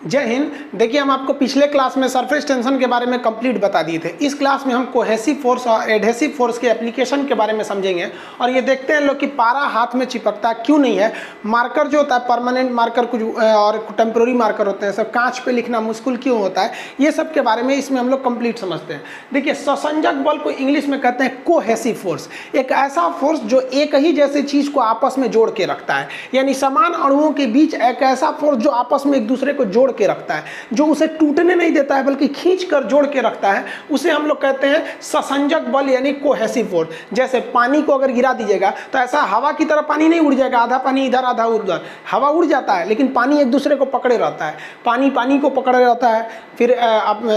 जय हिंद। देखिए, हम आपको पिछले क्लास में सरफेस टेंशन के बारे में कंप्लीट बता दिए थे। इस क्लास में हम कोहेसिव फोर्स और एडहेसिव फोर्स के एप्लीकेशन के बारे में समझेंगे और ये देखते हैं लोग कि पारा हाथ में चिपकता क्यों नहीं है। मार्कर जो होता है परमानेंट मार्कर कुछ और टेम्प्रोरी मार्कर होते हैं, सब कांच पे लिखना मुश्किल क्यों होता है, ये सब के बारे में इसमें हम लोग कंप्लीट समझते हैं। देखिए, ससंजक बल को इंग्लिश में कहते हैं कोहेसिव फोर्स। एक ऐसा फोर्स जो एक ही जैसे चीज को आपस में जोड़ के रखता है, यानी समान अणुओं के बीच एक ऐसा फोर्स जो आपस में एक दूसरे को जोड़ के रखता है, जो उसे टूटने नहीं देता है बल्कि खींच कर जोड़ के रखता है, उसे हम लोग कहते हैं ससंजक बल यानी कोहेसिव फोर्स। जैसे पानी को अगर गिरा दीजिएगा तो ऐसा हवा की तरह पानी नहीं उड़ जाएगा, आधा पानी इधर आधा उधर, हवा उड़ जाता है लेकिन पानी एक दूसरे को पकड़े रहता है, पानी पानी को पकड़े रहता है, फिर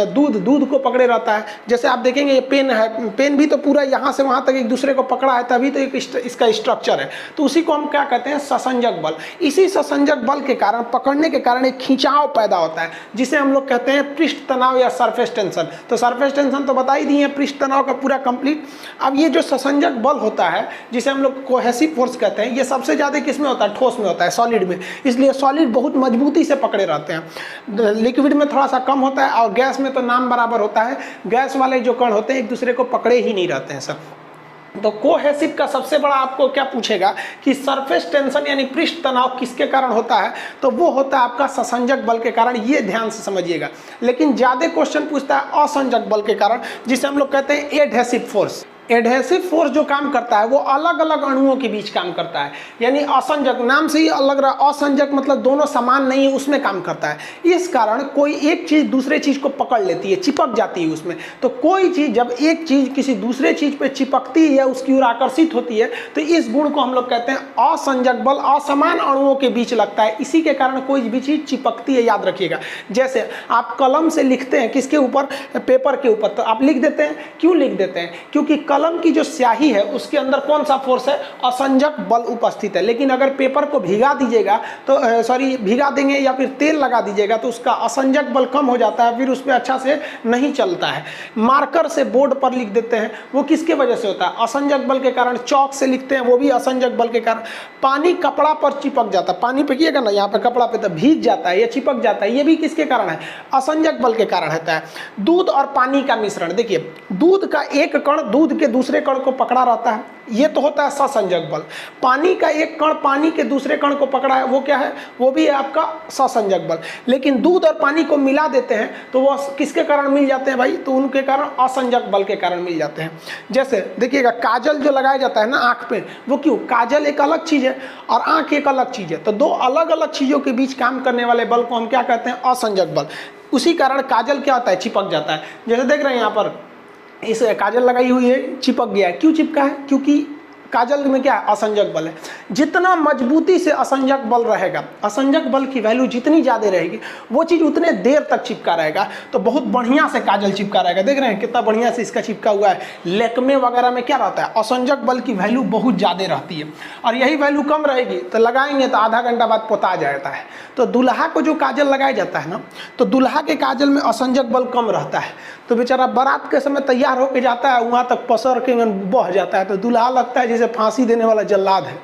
दूध को पकड़े रहता है। जैसे आप देखेंगे ये पेन है, पेन भी तो पूरा यहाँ से वहाँ तक एक दूसरे को पकड़ा है, तभी तो एक इसका स्ट्रक्चर है। तो उसी को हम क्या कहते हैं, ससंजक बल। इसी ससंजक बल के कारण, पकड़ने के कारण एक खिंचाव पैदा होता है, जिसे हम लोग कहते हैं पृष्ठ तनाव या सरफेस टेंशन। तो सरफेस टेंशन तो बता ही दिए, पृष्ठ तनाव का पूरा कंप्लीट। अब ये जो ससंजक बल होता है, जिसे हम लोग कोहेसिव फोर्स कहते हैं, ये सबसे ज़्यादा किस में होता है, ठोस में होता है, सॉलिड में। इसलिए सॉलिड बहुत मजबूती से पकड़े रहते हैं, लिक्विड में थोड़ा सा कम होता है और गैस में तो नाम बराबर होता है। गैस वाले जो कण होते हैं एक दूसरे को पकड़े ही नहीं रहते हैं सब। तो कोहेसिव का सबसे बड़ा आपको क्या पूछेगा कि सरफेस टेंशन यानी पृष्ठ तनाव किसके कारण होता है, तो वो होता है आपका ससंजक बल के कारण। ये ध्यान से समझिएगा। लेकिन ज्यादा क्वेश्चन पूछता है असंजक बल के कारण, जिसे हम लोग कहते हैं एडहेसिव फोर्स। एडहेसिव फोर्स जो काम करता है वो अलग अलग अणुओं के बीच काम करता है, यानी असंजक नाम से ही अलग रहा, असंजक मतलब दोनों समान नहीं है, उसमें काम करता है। इस कारण कोई एक चीज दूसरे चीज को पकड़ लेती है, चिपक जाती है उसमें। तो कोई चीज जब एक चीज किसी दूसरे चीज पे चिपकती है या उसकी ओर आकर्षित होती है, तो इस गुण को हम लोग कहते हैं असंजक बल। असमान अणुओं के बीच लगता है, इसी के कारण कोई भी चीज चिपकती है, याद रखिएगा। जैसे आप कलम से लिखते हैं, किसके ऊपर, पेपर के ऊपर, तो आप लिख देते हैं। क्यों लिख देते हैं? क्योंकि कलम की जो स्याही है उसके अंदर कौन सा फोर्स है, असंजक बल उपस्थित है। लेकिन अगर पेपर को भिगा दीजिएगा तो भिगा देंगे या फिर तेल लगा दीजिएगा तो उसका असंजक बल कम हो जाता है, फिर उसमें अच्छा से नहीं चलता है। मार्कर से बोर्ड पर लिख देते हैं, वो किसके वजह से होता है, असंजक बल के कारण। चौक से लिखते हैं, वो भी असंजक बल के कारण। पानी कपड़ा पर चिपक जाता है, पानी फेंकिएगा ना यहाँ पे कपड़ा पे तो भीग जाता है या चिपक जाता है, ये भी किसके कारण है, असंजक बल के कारण होता है। दूध और पानी का मिश्रण, देखिए दूध का एक कण दूध के दूसरे कण को पकड़ा रहता है, ये तो होता है ससंजक बल। पानी का एक कण पानी के दूसरे कण को पकड़ा है, वो क्या है, वो भी है आपका ससंजक बल। लेकिन दूध और पानी को मिला देते हैं तो वो किसके कारण मिल जाते हैं भाई, तो उनके कारण असंजक बल के कारण मिल जाते हैं। जैसे देखिएगा काजल जो लगाया जाता है ना आंख पे, वो क्यों, काजल एक अलग चीज है और आंख एक अलग चीज है, तो दो अलग अलग चीजों के बीच काम करने वाले बल को हम क्या कहते हैं, असंजक बल। उसी कारण काजल क्या होता है, चिपक जाता है। जैसे देख रहे हैं यहाँ पर इस काजल लगाई हुई है, चिपक गया है। क्यों चिपका है, क्योंकि काजल में क्या है, असंजक बल है। जितना मजबूती से असंजक बल रहेगा, असंजक बल की वैल्यू जितनी ज़्यादा रहेगी, वो चीज़ उतने देर तक चिपका रहेगा। तो बहुत बढ़िया से काजल चिपका रहेगा। देख रहे हैं कितना बढ़िया से इसका चिपका हुआ है। लेकमे वगैरह में क्या रहता है, असंजक बल की वैल्यू बहुत ज़्यादा रहती है और यही वैल्यू कम रहेगी तो लगाएंगे तो आधा घंटा बाद पोता जाता है। तो दूल्हा को जो काजल लगाया जाता है ना, तो दूल्हा के काजल में असंजक बल कम रहता है, तो बेचारा बारात के समय तैयार होकर जाता है, वहाँ तक पसर के बह जाता है, तो दूल्हा लगता है जैसे फांसी देने वाला जल्लाद है।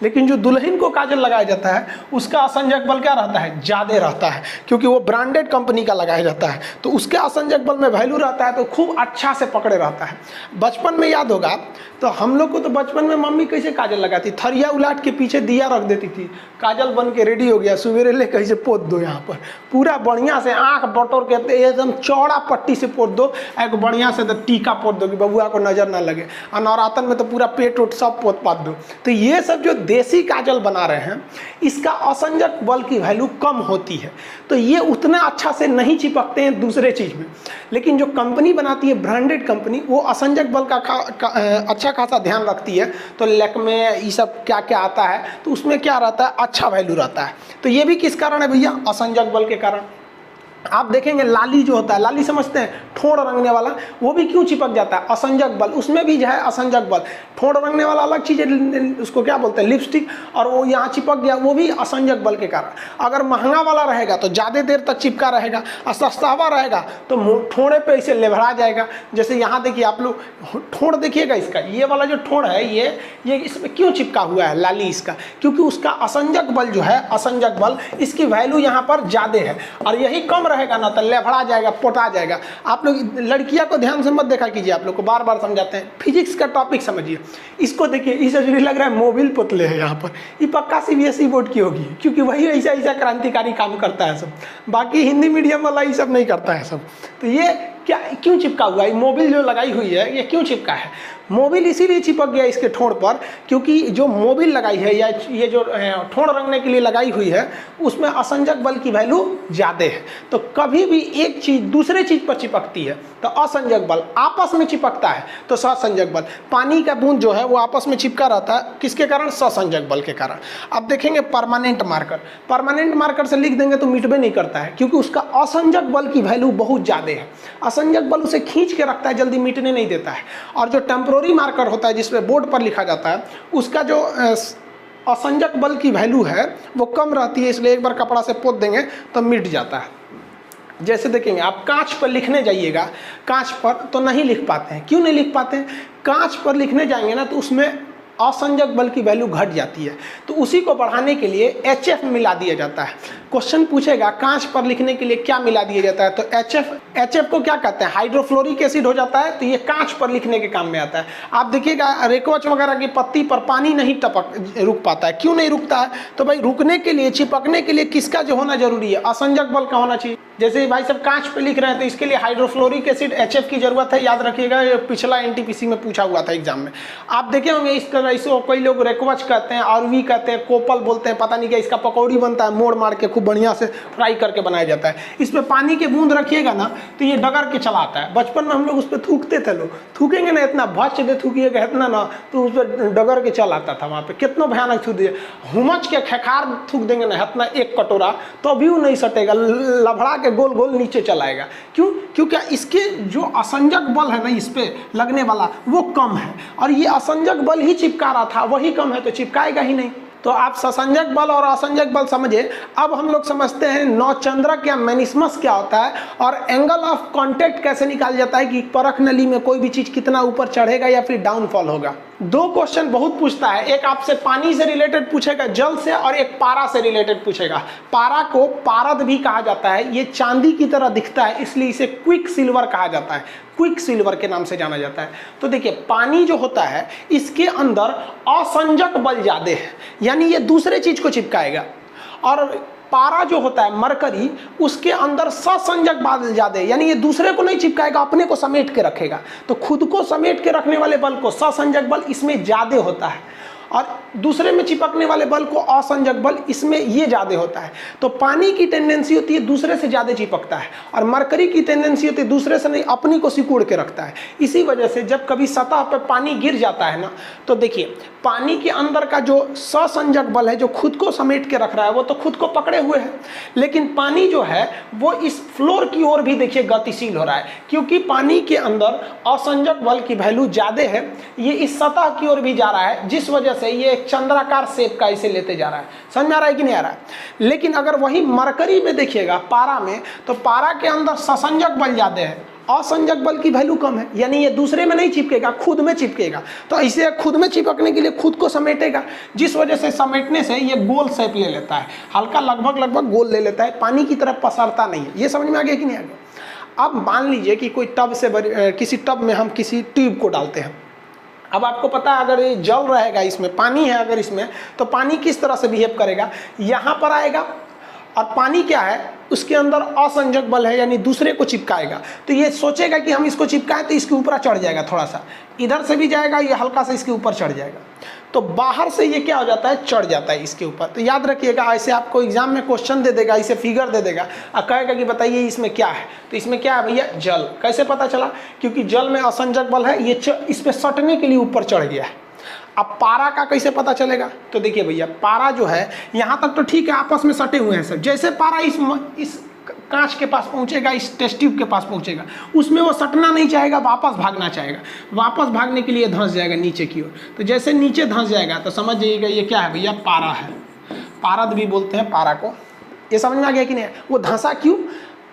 लेकिन जो दुल्हन को काजल लगाया जाता है उसका असंजक बल क्या रहता है, ज़्यादा रहता है, क्योंकि वो ब्रांडेड कंपनी का लगाया जाता है, तो उसके असंजक बल में वैल्यू रहता है, तो खूब अच्छा से पकड़े रहता है। बचपन में याद होगा तो हम लोग को तो बचपन में मम्मी कैसे काजल लगाती, थरिया उलाट के पीछे दिया रख देती थी, काजल बन के रेडी हो गया, सवेरे ले कैसे पोत दो, यहाँ पर पूरा बढ़िया से आँख बटोर के एकदम चौड़ा पट्टी से पोत दो, एक बढ़िया से टीका पोत दो कि बबुआ को नजर ना लगे, और नवरातन में तो पूरा पेट उट सब पोत पात दो। तो ये सब जो देसी काजल बना रहे हैं, इसका असंजक बल की वैल्यू कम होती है, तो ये उतना अच्छा से नहीं चिपकते हैं दूसरे चीज में। लेकिन जो कंपनी बनाती है, ब्रांडेड कंपनी, वो असंजक बल का अच्छा खासा ध्यान रखती है। तो लैक्मे ये सब क्या क्या आता है, तो उसमें क्या रहता है, अच्छा वैल्यू रहता है। तो ये भी किस कारण है भैया, असंजक बल के कारण। आप देखेंगे लाली जो होता है, लाली समझते हैं, ठोड़ रंगने वाला, वो भी क्यों चिपक जाता है? असंजक बल, उसमें भी जो है असंजक बल। ठोड़ रंगने वाला अलग चीज़ है, उसको क्या बोलते हैं, लिपस्टिक, और वो यहाँ चिपक गया, वो भी असंजक बल के कारण। अगर महंगा वाला रहेगा तो ज़्यादा देर तक चिपका रहेगा, और सस्ता वाला रहेगा तो ठोड़े पे इसे लेभरा जाएगा। जैसे यहाँ देखिए आप लोग ठोड़ देखिएगा इसका, ये वाला जो ठोड़ है ये इसमें क्यों चिपका हुआ है लाली इसका? क्योंकि उसका असंजक बल जो है, असंजक बल, इसकी वैल्यू यहाँ पर ज़्यादा है, और यही कम रहेगा ना तो लेभड़ा जाएगा, पोटा जाएगा। आप लोग लड़कियां को ध्यान से मत देखा कीजिए, आप लोग को बार बार समझाते हैं, फिजिक्स का टॉपिक समझिए। इसको देखिए, इसे जो लग रहा है मोबिल पुतले है यहाँ पर, ये पक्का सीबीएसई बोर्ड की होगी, क्योंकि वही ऐसा क्रांतिकारी काम करता है सब, बाकी हिंदी मीडियम वाला ये सब नहीं करता है सब। तो ये क्या क्यों चिपका हुआ है? मोबिल जो लगाई हुई है ये क्यों चिपका है? मोबिल इसीलिए चिपक गया इसके ठोड़ पर, क्योंकि जो मोबिल लगाई है या ये जो ठोड़ रंगने के लिए लगाई हुई है, उसमें असंजक बल की वैल्यू ज़्यादा है। तो कभी भी एक चीज़ दूसरे चीज़ पर चिपकती है तो असंजक बल, आपस में चिपकता है तो ससंजक बल। पानी का बूंद जो है वो आपस में चिपका रहता है, किसके कारण? ससंजक बल के कारण। अब देखेंगे परमानेंट मार्कर, परमानेंट मार्कर से लिख देंगे तो मिटबे नहीं करता है, क्योंकि उसका असंजक बल की वैल्यू बहुत ज़्यादा है। असंजक बल उसे खींच के रखता है, जल्दी मिटने नहीं देता है। और जो टेम्पोररी मार्कर होता है जिसमें बोर्ड पर लिखा जाता है, उसका जो असंजक बल की वैल्यू है वो कम रहती है, इसलिए एक बार कपड़ा से पोत देंगे तो मिट जाता है। जैसे देखेंगे आप कांच पर लिखने जाइएगा, कांच पर तो नहीं लिख पाते हैं। क्यों नहीं लिख पाते हैं? कांच पर लिखने जाएंगे ना तो उसमें असंजक बल की वैल्यू घट जाती है, तो उसी को बढ़ाने के लिए HF मिला दिया जाता है। क्वेश्चन पूछेगा कांच पर लिखने के लिए क्या मिला दिया जाता है, तो HF को क्या कहते हैं? हाइड्रोफ्लोरिक एसिड हो जाता है, तो ये कांच पर लिखने के काम में आता है। आप देखिएगा रेकवच वगैरह की पत्ती पर पानी नहीं रुक पाता है। क्यों नहीं रुकता है? तो भाई रुकने के लिए, चिपकने के लिए किसका जो होना जरूरी है? असंजक बल का होना चाहिए। जैसे भाई सब कांच पे लिख रहे हैं तो इसके लिए हाइड्रोफ्लोरिक एसिड HF की जरूरत है, याद रखिएगा, ये पिछला NTPC में पूछा हुआ था एग्जाम में। आप देखे होंगे इस तरह, इसको कई लोग रेकवच कहते हैं, आरवी कहते हैं, कोपल बोलते हैं, पता नहीं क्या, इसका पकौड़ी बनता है, मोड़ मार के खूब बढ़िया से फ्राई करके बनाया जाता है। इसमें पानी के बूंद रखिएगा ना तो ये डगर के चलाता है। बचपन में हम लोग उस पर थूकते थे, लोग थूकेंगे ना इतना भच दे थूकिएगा इतना ना, तो उस पर डगर के चलाता था। वहाँ पे कितना भयानक थूक दिए, हुमच के खेखार थूक देंगे ना इतना एक कटोरा तो भी वो नहीं सटेगा, लभड़ा के गोल गोल नीचे चलाएगा। क्यों? क्योंकि इसके जो असंजक बल है ना इस पे लगने वाला वो कम है, और ये असंजक बल ही चिपका रहा था, वही कम है तो चिपकाएगा ही नहीं। तो आप ससंजक बल और असंजक बल समझे। अब हम लोग समझते हैं नौचंद्रक या मेनिस्मस क्या होता है, और एंगल ऑफ कांटेक्ट कैसे निकाल जाता है कि परख नली में कोई भी चीज कितना ऊपर चढ़ेगा या फिर डाउनफॉल होगा। दो क्वेश्चन बहुत पूछता है, एक आपसे पानी से रिलेटेड पूछेगा, जल से, और एक पारा से रिलेटेड पूछेगा। पारा को पारद भी कहा जाता है, ये चांदी की तरह दिखता है इसलिए इसे क्विक सिल्वर कहा जाता है, क्विक सिल्वर के नाम से जाना जाता है। तो देखिए पानी जो होता है इसके अंदर असंजक बल ज्यादा है, यानी ये दूसरे चीज को चिपकाएगा, और पारा जो होता है मरकरी, उसके अंदर ससंजक बल ज्यादा है, यानी ये दूसरे को नहीं चिपकाएगा, अपने को समेट के रखेगा। तो खुद को समेट के रखने वाले बल को ससंजक बल इसमें ज्यादा होता है, और दूसरे में चिपकने वाले बल को असंजक बल इसमें ये ज्यादा होता है। तो पानी की टेंडेंसी होती है दूसरे से ज्यादा चिपकता है, और मरकरी की टेंडेंसी होती है दूसरे से नहीं, अपनी को सिकुड़ के रखता है। इसी वजह से जब कभी सतह पर पानी गिर जाता है ना, तो देखिए पानी के अंदर का जो ससंजक बल है जो खुद को समेट के रख रहा है वो तो खुद को पकड़े हुए है, लेकिन पानी जो है वो इस फ्लोर की ओर भी देखिए गतिशील हो रहा है, क्योंकि पानी के अंदर असंजक बल की वैल्यू ज्यादा है, ये इस सतह की ओर भी जा रहा है, जिस वजह से ये एक चंद्राकार शेप का इसे लेते जा रहा है। समझ में आ रहा है कि नहीं आ रहा है? लेकिन अगर वही मरकरी में देखिएगा, पारा में, तो पारा के अंदर ससंजक बल ज्यादा है, असंजक बल की वैल्यू कम है, यानी ये दूसरे में नहीं चिपकेगा, खुद में चिपकेगा। तो इसे खुद में चिपकने के लिए खुद को समेटेगा, जिस वजह से समेटने से ये गोल शेप ले लेता है, हल्का लगभग गोल ले लेता है, पानी की तरफ पसरता नहीं है। ये समझ में आ गया कि नहीं आ गया? अब मान लीजिए कि कोई टब से किसी टब में हम किसी ट्यूब को डालते हैं। अब आपको पता है अगर ये जल रहेगा, इसमें पानी है अगर इसमें, तो पानी किस तरह से बिहेव करेगा, यहाँ पर आएगा, और पानी क्या है उसके अंदर असंजक बल है, यानी दूसरे को चिपकाएगा। तो ये सोचेगा कि हम इसको चिपकाएं तो इसके ऊपर चढ़ जाएगा, थोड़ा सा इधर से भी जाएगा, ये हल्का सा इसके ऊपर चढ़ जाएगा। तो बाहर से ये क्या हो जाता है, चढ़ जाता है इसके ऊपर। तो याद रखिएगा, ऐसे आपको एग्जाम में क्वेश्चन दे देगा, इसे फिगर दे देगा और कहेगा कि बताइए इसमें क्या है। तो इसमें क्या है भैया, जल। कैसे पता चला? क्योंकि जल में असंजक बल है, ये इस पर सटने के लिए ऊपर चढ़ गया है। अब पारा का कैसे पता चलेगा? तो देखिए भैया, पारा जो है यहाँ तक तो ठीक है, आपस में सटे हुए हैं सब। जैसे पारा इस कांच के पास पहुंचेगा, इस टेस्ट ट्यूब के पास पहुंचेगा, उसमें वो सटना नहीं चाहेगा, वापस भागना चाहेगा। वापस भागने के लिए धंस जाएगा नीचे की ओर। तो जैसे नीचे धंस जाएगा तो समझ जाइएगा ये क्या है भैया, पारा है। पारद भी बोलते हैं पारा को। ये समझ में आ गया कि नहीं? वो धंसा क्यों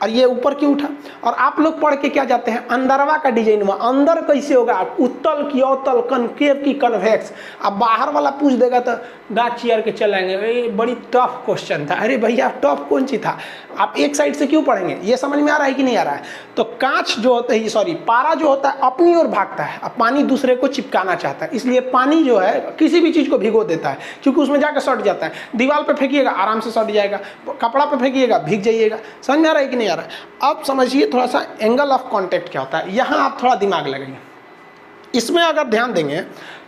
और ये ऊपर क्यों उठा? और आप लोग पढ़ के क्या जाते हैं, अंदरवा का डिजाइन हुआ, अंदर कैसे होगा, उत्तल की अवतल, कनकेव की कन्वेक्स। अब बाहर वाला पूछ देगा तो दांत चियर के चलेंगे, ये बड़ी टफ क्वेश्चन था। अरे भैया टफ कौन सी था, आप एक साइड से क्यों पढ़ेंगे? ये समझ में आ रहा है कि नहीं आ रहा है? तो कांच जो होता है, सॉरी पारा जो होता है अपनी ओर भागता है, अब पानी दूसरे को चिपकाना चाहता है, इसलिए पानी जो है किसी भी चीज को भिगो देता है, क्योंकि उसमें जाकर सट जाता है। दीवार पे फेंकिएगा आराम से सट जाएगा, कपड़ा पे फेंकिएगा भीग जाइएगा। समझ में आ रहा है कि नहीं आ रहा है? अब समझिए थोड़ा सा एंगल ऑफ कांटेक्ट क्या होता है, यहाँ आप थोड़ा दिमाग लगाइए। इसमें अगर ध्यान देंगे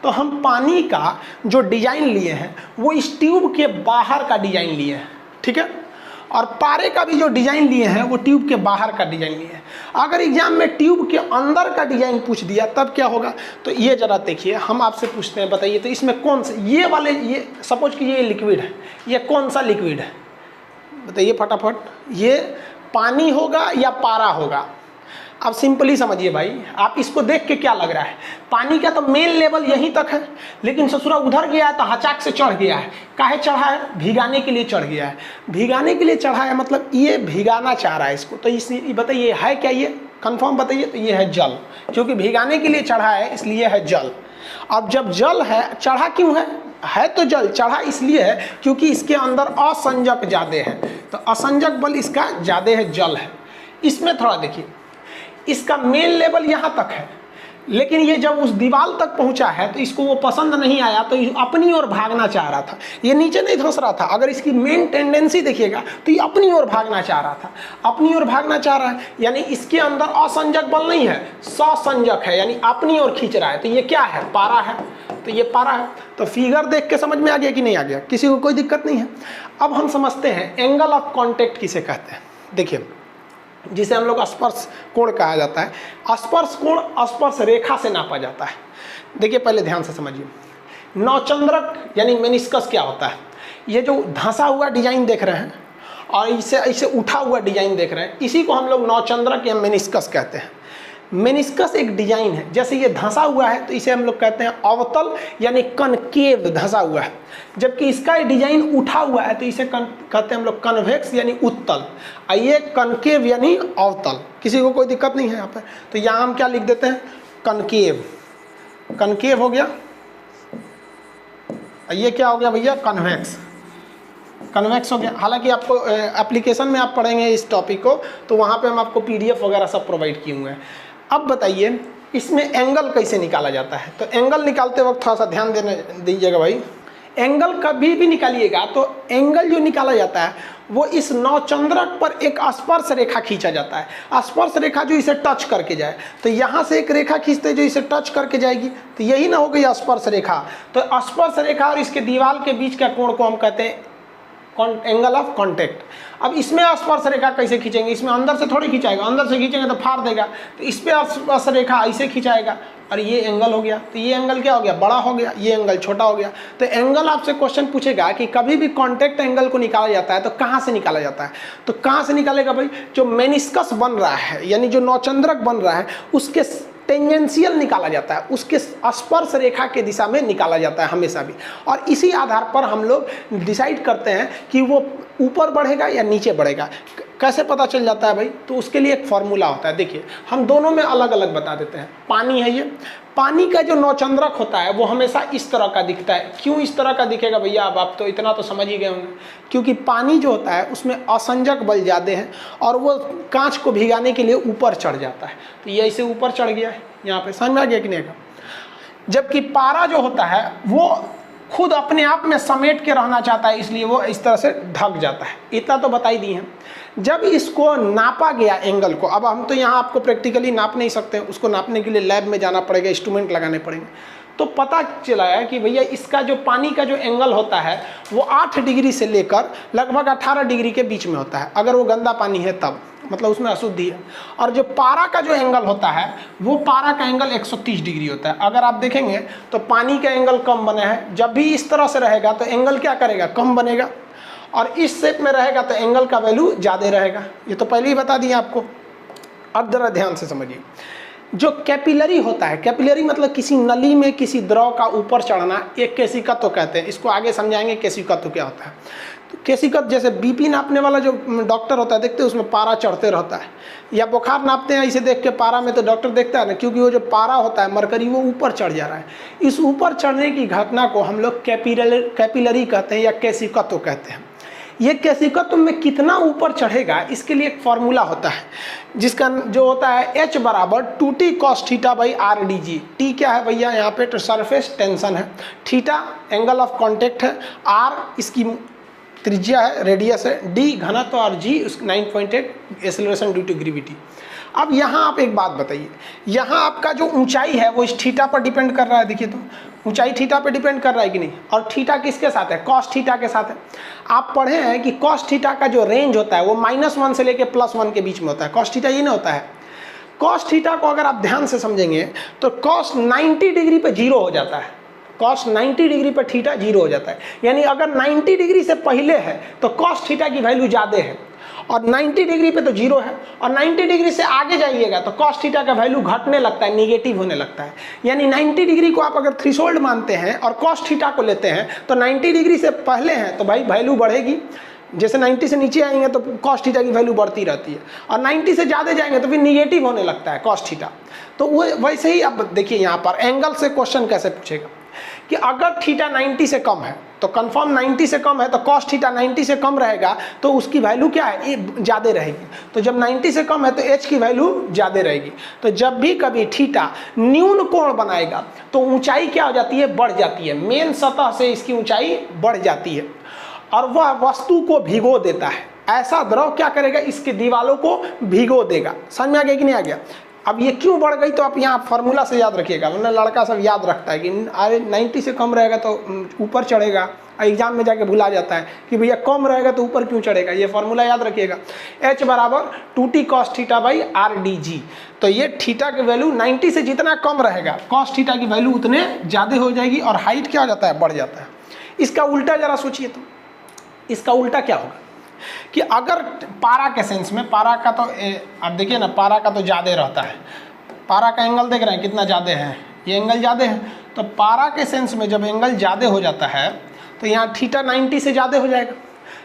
तो हम पानी का जो डिजाइन लिए हैं वो इस ट्यूब के बाहर का डिजाइन लिए हैं, ठीक है? और पारे का भी जो डिजाइन लिए हैं वो ट्यूब के बाहर का डिजाइन लिए हैं। अगर एग्जाम में ट्यूब के अंदर का डिजाइन पूछ दिया तब क्या होगा? तो ये जरा देखिए, हम आपसे पूछते हैं, बताइए तो इसमें कौन से ये वाले, ये सपोज कि ये लिक्विड है, ये कौन सा लिक्विड है बताइए फटाफट? ये पानी होगा या पारा होगा? अब सिंपली समझिए भाई, आप इसको देख के क्या लग रहा है, पानी का तो मेन लेवल यहीं तक है, लेकिन ससुरा उधर गया है तो हचाक से चढ़ गया है। काहे चढ़ा है? भिगाने के लिए चढ़ गया है। भिगाने के लिए चढ़ा है मतलब ये भिगाना चाह रहा है इसको। तो इस बताइए है क्या ये, कंफर्म बताइए? तो ये है जल, क्योंकि भिगाने के लिए चढ़ा है इसलिए है जल। अब जब जल है, चढ़ा क्यों है तो जल, चढ़ा इसलिए है क्योंकि इसके अंदर असंजक ज्यादा है, तो असंजक बल इसका ज्यादा है, जल है। इसमें थोड़ा देखिए, इसका मेन लेवल यहाँ तक है, लेकिन ये जब उस दीवार तक पहुंचा है तो इसको वो पसंद नहीं आया, तो अपनी ओर भागना चाह रहा था। ये नीचे नहीं धंस रहा था, अगर इसकी मेन टेंडेंसी देखिएगा तो ये अपनी ओर भागना चाह रहा था, अपनी ओर भागना चाह रहा है, यानी इसके अंदर असंजक बल नहीं है, ससंजक है, यानी अपनी ओर खींच रहा है। तो ये क्या है? पारा है। तो ये पारा है। तो फिगर देख के समझ में आ गया कि नहीं आ गया? किसी को कोई दिक्कत नहीं है? अब हम समझते हैं एंगल ऑफ कॉन्टेक्ट किसे कहते हैं। देखिए, जिसे हम लोग स्पर्श कोण कहा जाता है, स्पर्श कोण स्पर्श रेखा से नापा जाता है। देखिए पहले ध्यान से समझिए, नौचंद्रक यानी मेनिस्कस क्या होता है? ये जो धंसा हुआ डिजाइन देख रहे हैं और इसे उठा हुआ डिजाइन देख रहे हैं, इसी को हम लोग नौचंद्रक या मेनिस्कस कहते हैं। मेनिस्कस एक डिजाइन है, जैसे ये धंसा हुआ है तो इसे हम लोग कहते हैं अवतल यानी कनकेव, धंसा हुआ है। जबकि इसका डिजाइन उठा हुआ है तो इसे कहते हैं हम लोग कन्वेक्स यानी उत्तल, और ये कनकेव यानी अवतल। किसी को कोई दिक्कत नहीं है यहाँ पर? तो यहाँ हम क्या लिख देते हैं? कनकेव। कनकेव हो गया, ये क्या हो गया भैया? कन्वेक्स। कन्वेक्स हो गया। हालांकि आपको एप्लीकेशन में आप पढ़ेंगे इस टॉपिक को, तो वहाँ पे हम आपको PDF वगैरह सब प्रोवाइड किए हुए हैं। अब बताइए इसमें एंगल कैसे निकाला जाता है? तो एंगल निकालते वक्त थोड़ा सा ध्यान देने दीजिएगा भाई। एंगल कभी भी निकालिएगा तो एंगल जो निकाला जाता है वो इस नौचंद्रक पर एक स्पर्श रेखा खींचा जाता है। स्पर्श रेखा जो इसे टच करके जाए, तो यहाँ से एक रेखा खींचते जो इसे टच करके जाएगी, तो यही ना हो गई स्पर्श रेखा। तो स्पर्श रेखा और इसके दीवार के बीच का कोण को हम कहते हैं एंगल ऑफ कॉन्टेक्ट। अब इसमें स्पर्श रेखा कैसे खींचेंगे? इसमें अंदर से थोड़ी खिंचाएगा, अंदर से खींचेंगे तो फाड़ देगा, तो इस पे स्पर्श रेखा ऐसे खिंचाएगा और ये एंगल हो गया। तो ये एंगल क्या हो गया? बड़ा हो गया, ये एंगल छोटा हो गया। तो एंगल आपसे क्वेश्चन पूछेगा कि कभी भी कॉन्टेक्ट एंगल को निकाला जाता है तो कहाँ से निकाला जाता है? तो कहाँ से निकालेगा भाई? जो मेनिस्कस बन रहा है यानी जो नौचंद्रक बन रहा है उसके टेंजेंशियल निकाला जाता है, उसके स्पर्श रेखा के दिशा में निकाला जाता है हमेशा भी। और इसी आधार पर हम लोग डिसाइड करते हैं कि वो ऊपर बढ़ेगा या नीचे बढ़ेगा। कैसे पता चल जाता है भाई? तो उसके लिए एक फॉर्मूला होता है। देखिए हम दोनों में अलग अलग बता देते हैं। पानी है, ये पानी का जो नौचंद्रक होता है वो हमेशा इस तरह का दिखता है। क्यों इस तरह का दिखेगा भैया? अब आप तो इतना तो समझ ही गए होंगे, क्योंकि पानी जो होता है उसमें असंजक बल ज़्यादा है और वो कांच को भिगाने के लिए ऊपर चढ़ जाता है। तो ये ऐसे ऊपर चढ़ गया है, यहाँ पे समझ में आ गया कि नहीं? जबकि पारा जो होता है वो खुद अपने आप में समेट के रहना चाहता है, इसलिए वो इस तरह से ढक जाता है। इतना तो बता ही दी है। जब इसको नापा गया एंगल को, अब हम तो यहाँ आपको प्रैक्टिकली नाप नहीं सकते, उसको नापने के लिए लैब में जाना पड़ेगा, इंस्ट्रूमेंट लगाने पड़ेंगे। तो पता चला है कि भैया इसका जो पानी का जो एंगल होता है वो 8 डिग्री से लेकर लगभग 18 डिग्री के बीच में होता है, अगर वो गंदा पानी है तब, मतलब उसमें अशुद्धि है। और जो पारा का जो एंगल होता है वो पारा का एंगल 130 डिग्री होता है। अगर आप देखेंगे तो पानी का एंगल कम बना है, जब भी इस तरह से रहेगा तो एंगल क्या करेगा? कम बनेगा। और इस शेप में रहेगा तो एंगल का वैल्यू ज़्यादा रहेगा। ये तो पहले ही बता दिया आपको। अब जरा ध्यान से समझिए, जो कैपिलरी होता है, कैपिलरी मतलब किसी नली में किसी द्रव का ऊपर चढ़ना, एक केशिकत्व कहते हैं। इसको आगे समझाएंगे केशिकत्व क्या होता है। तो केशिकत्व जैसे बीपी नापने वाला जो डॉक्टर होता है, देखते हैं उसमें पारा चढ़ते रहता है, या बुखार नापते हैं इसे देख के पारा में, तो डॉक्टर देखता है ना, क्योंकि वो जो पारा होता है मरकरी वो ऊपर चढ़ जा रहा है। इस ऊपर चढ़ने की घटना को हम लोग कैपिलरी कहते हैं या केशिकत्व कहते हैं। ये केशिकत्व में कितना ऊपर चढ़ेगा इसके लिए एक फॉर्मूला होता है, जिसका जो होता है H बराबर 2t cos theta by R D G. T क्या है भैया यहाँ पे, तो सरफेस टेंशन है, थीटा एंगल ऑफ कॉन्टेक्ट है, आर इसकी त्रिज्या है, रेडियस है, डी घनत्व और जी 9.8 एक्सेलरेशन ड्यू टू ग्रेविटी। अब यहाँ आप एक बात बताइए, यहाँ आपका जो ऊंचाई है वो इस थीटा पर डिपेंड कर रहा है। देखिए तो ऊंचाई थीटा पे डिपेंड कर रहा है कि नहीं, और थीटा किसके साथ है, कॉस थीटा के साथ है। आप पढ़े हैं कि कॉस थीटा का जो रेंज होता है वो -1 से लेके +1 के बीच में होता है। कॉस थीटा ये नहीं होता है। कॉस थीटा को अगर आप ध्यान से समझेंगे तो कॉस 90 डिग्री पे 0 हो जाता है। कॉस 90 डिग्री पर थीटा 0 हो जाता है, यानी अगर 90 डिग्री से पहले है तो कॉस थीटा की वैल्यू ज़्यादा है, और 90 डिग्री पे तो 0 है, और 90 डिग्री से आगे जाइएगा तो कॉस थीटा का वैल्यू घटने लगता है, निगेटिव होने लगता है। यानी 90 डिग्री को आप अगर थ्रेशोल्ड मानते हैं और कॉस थीटा को लेते हैं तो 90 डिग्री से पहले हैं तो भाई वैल्यू बढ़ेगी, जैसे 90 से नीचे आएंगे तो कॉस थीटा की वैल्यू बढ़ती रहती है, और 90 से ज़्यादा जाएंगे तो फिर निगेटिव होने लगता है कॉस थीटा। तो वो वैसे ही अब देखिए यहाँ पर एंगल से क्वेश्चन कैसे पूछेगा कि अगर थीटा 90 से कम है तो कंफर्म 90 से कम है तो कॉस थीटा 90 से कम रहेगा तो उसकी वैल्यू क्या है, ये ज़्यादा रहेगी। तो जब 90 से कम है तो एच की वैल्यू ज़्यादा रहेगी। तो जब भी कभी थीटा न्यून कोण बनाएगा तो ऊंचाई क्या हो जाती है, बढ़ जाती है, मेन सतह से इसकी ऊंचाई बढ़ जाती है और वह वस्तु को भिगो देता है। ऐसा द्रव क्या करेगा, इसके दीवालों को भिगो देगा। समझ में आ गया कि नहीं आ गया। अब ये क्यों बढ़ गई तो आप यहाँ फार्मूला से याद रखिएगा, वरना लड़का सब याद रखता है कि अरे 90 से कम रहेगा तो ऊपर चढ़ेगा, एग्जाम में जाके भुला जाता है कि भैया कम रहेगा तो ऊपर क्यों चढ़ेगा। ये फार्मूला याद रखिएगा, H बराबर 2t cos theta by R D G. तो ये थीटा की वैल्यू 90 से जितना कम रहेगा cos थीटा की वैल्यू उतने ज़्यादा हो जाएगी और हाइट क्या हो जाता है, बढ़ जाता है। इसका उल्टा जरा सोचिए तो, इसका उल्टा क्या होगा कि अगर पारा के सेंस में, पारा का तो आप देखिए ना, पारा का तो ज़्यादा रहता है, पारा का एंगल देख रहे हैं कितना ज़्यादा है, ये एंगल ज़्यादा है। तो पारा के सेंस में जब एंगल ज़्यादा हो जाता है तो यहाँ थीटा 90 से ज़्यादा हो जाएगा,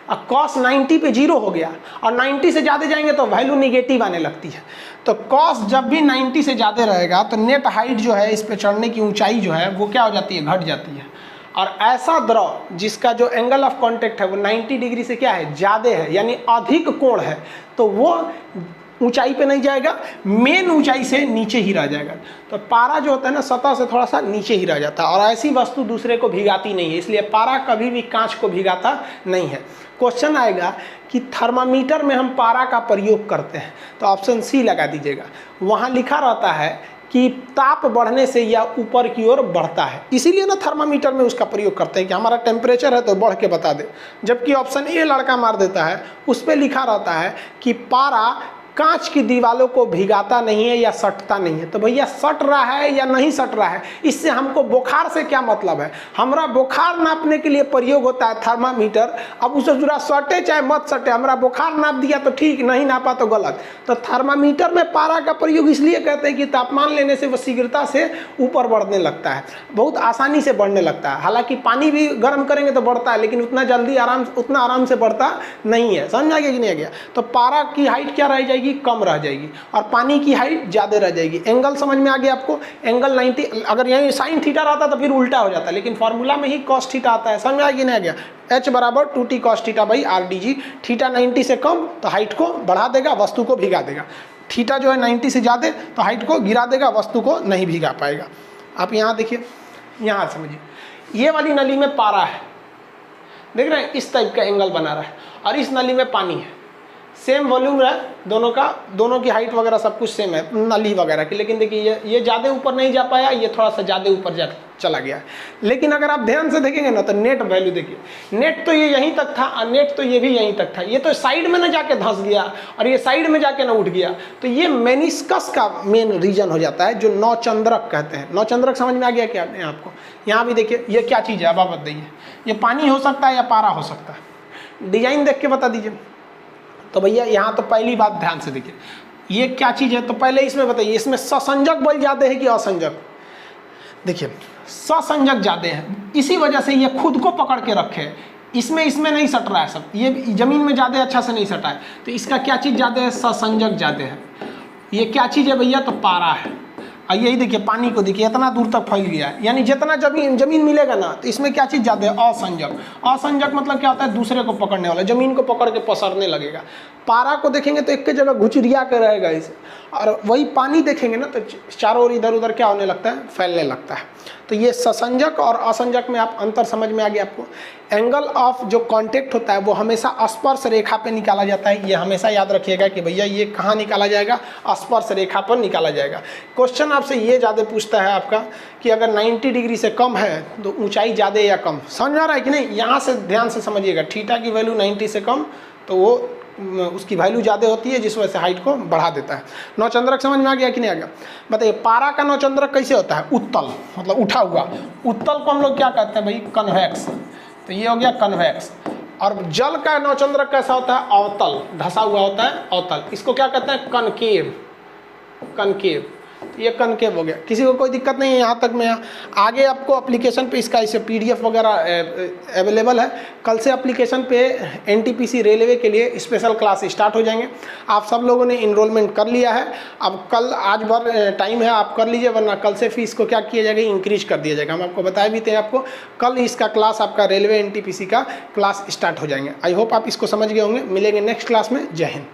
अब कॉस 90 पे 0 हो गया और 90 से ज़्यादा जाएंगे तो वैल्यू निगेटिव आने लगती है। तो कॉस जब भी 90 से ज़्यादा रहेगा तो नेट हाइट जो है, इस पर चढ़ने की ऊँचाई जो है वो क्या हो जाती है, घट जाती है। और ऐसा द्रव जिसका जो एंगल ऑफ कांटेक्ट है वो 90 डिग्री से क्या है, ज़्यादा है, यानी अधिक कोण है, तो वो ऊंचाई पे नहीं जाएगा, मेन ऊंचाई से नीचे ही रह जाएगा। तो पारा जो होता है ना, सतह से थोड़ा सा नीचे ही रह जाता है, और ऐसी वस्तु दूसरे को भिगाती नहीं है, इसलिए पारा कभी भी कांच को भिगाता नहीं है। क्वेश्चन आएगा कि थर्मामीटर में हम पारा का प्रयोग करते हैं, तो ऑप्शन सी लगा दीजिएगा। वहाँ लिखा रहता है कि ताप बढ़ने से या ऊपर की ओर बढ़ता है, इसीलिए ना थर्मामीटर में उसका प्रयोग करते हैं कि हमारा टेम्परेचर है तो बढ़ के बता दे। जबकि ऑप्शन ए लड़का मार देता है, उस पर लिखा रहता है कि पारा कांच की दीवारों को भिगाता नहीं है या सटता नहीं है। तो भैया सट रहा है या नहीं सट रहा है, इससे हमको बुखार से क्या मतलब है। हमारा बुखार नापने के लिए प्रयोग होता है थर्मामीटर, अब उसे जुड़ा सटे चाहे मत सटे, हमारा बुखार नाप दिया तो ठीक, नहीं नापा तो गलत। तो थर्मामीटर में पारा का प्रयोग इसलिए कहते हैं कि तापमान लेने से वह शीघ्रता से ऊपर बढ़ने लगता है, बहुत आसानी से बढ़ने लगता है। हालांकि पानी भी गर्म करेंगे तो बढ़ता है, लेकिन उतना जल्दी उतना आराम से बढ़ता नहीं है। समझ आ गया कि नहीं आ गया। तो पारा की हाइट क्या रह जाएगी, कम रह जाएगी, और पानी की हाइट ज्यादा रह जाएगी। एंगल समझ में आ गया आपको, एंगल 90, अगर यहीं साइन थीटा रहता तो फिर उल्टा हो जाता, लेकिन फॉर्मूला में ही कॉस थीटा आता है। समझ में आ गया नहीं आ गया। H बराबर 2t cos theta by R D G. Theta 90 से कम तो हाइट को बढ़ा देगा, वस्तु को भिगा देगा। थीटा जो है 90 से ज़्यादा तो हाइट को गिरा देगा, वस्तु को नहीं भिगा पाएगा। आप यहाँ देखिए, यहाँ समझिए, ये वाली नली में पारा है, देख रहे हैं, इस टाइप का एंगल बना रहा है, और इस नली में पानी है, सेम वॉल्यूम है दोनों की हाइट वगैरह सब कुछ सेम है नली वगैरह की। लेकिन देखिए ये ज़्यादा ऊपर नहीं जा पाया, ये थोड़ा सा ज़्यादा ऊपर चला गया है। लेकिन अगर आप ध्यान से देखेंगे ना तो नेट वैल्यू देखिए, नेट तो ये यहीं तक था और नेट तो ये भी यहीं तक था, ये तो साइड में ना जाके धंस गया और ये साइड में जाके ना उठ गया। तो ये मेनिस्कस का मेन रीजन हो जाता है, जो नौचंद्रक कहते हैं। नौचंद्रक समझ में आ गया क्या आपको। यहाँ भी देखिए, ये क्या चीज़ है, अब आप बताइए, ये पानी हो सकता है या पारा हो सकता है। डिजाइन देख के बता दीजिए। तो भैया यहाँ तो पहली बात ध्यान से देखिए, ये क्या चीज़ है, तो पहले इसमें बताइए इसमें ससंजक बल ज़्यादा है कि असंजक। देखिए ससंजक ज़्यादा है, इसी वजह से ये खुद को पकड़ के रखे है, इसमें नहीं सट रहा है सब, ये जमीन में ज़्यादा अच्छा से नहीं सटा है, तो इसका क्या चीज़ ज़्यादा है, ससंजक ज़्यादा है। ये क्या चीज़ है भैया, तो पारा है। और यही देखिए पानी को देखिए इतना दूर तक फैल गया है, यानी जितना जमीन मिलेगा ना, तो इसमें क्या चीज़ ज़्यादा है, असंजक। असंजक मतलब क्या होता है, दूसरे को पकड़ने वाला, जमीन को पकड़ के पसरने लगेगा। पारा को देखेंगे तो एक जगह घुचरिया के रहेगा इसे, और वही पानी देखेंगे ना तो चारों ओर इधर उधर क्या होने लगता है, फैलने लगता है। तो ये ससंजक और असंजक में आप अंतर समझ में आ गया आपको। एंगल ऑफ जो कांटेक्ट होता है वो हमेशा स्पर्श रेखा पे निकाला जाता है, ये हमेशा याद रखिएगा कि भैया ये कहाँ निकाला जाएगा, स्पर्श रेखा पर निकाला जाएगा। क्वेश्चन आपसे ये ज़्यादा पूछता है आपका कि अगर 90 डिग्री से कम है तो ऊंचाई ज़्यादा या कम, समझ में आ रहा है कि नहीं, यहाँ से ध्यान से समझिएगा। थीटा की वैल्यू 90 से कम तो वो उसकी वैल्यू ज़्यादा होती है, जिस वजह से हाइट को बढ़ा देता है। नौचंद्रक समझ में आ गया कि नहीं आ गया, बताइए। पारा का नौचंद्रक कैसे होता है, उत्तल, मतलब उठा हुआ। उत्तल को हम लोग क्या कहते हैं भाई, कन्वेक्स, तो ये हो गया कन्वेक्स। और जल का नौचंद्रक कैसा होता है, अवतल, धसा हुआ होता है, अवतल। इसको क्या कहते हैं, कनकेव, कनकेव, ये कनकेव हो गया। किसी को कोई दिक्कत नहीं है यहाँ तक में। आगे आपको एप्लीकेशन पे इसका इसे PDF वगैरह अवेलेबल है। कल से एप्लीकेशन पे NTPC रेलवे के लिए स्पेशल क्लास स्टार्ट हो जाएंगे। आप सब लोगों ने इनरोलमेंट कर लिया है, अब कल आज भर टाइम है, आप कर लीजिए, वरना कल से फीस को क्या किया जाएगा, इंक्रीज कर दिया जाएगा। हम आपको बताए भी थे, आपको कल इसका क्लास, आपका रेलवे NTPC का क्लास स्टार्ट हो जाएंगे। आई होप आप इसको समझ गए होंगे। मिलेंगे नेक्स्ट क्लास में। जय हिंद।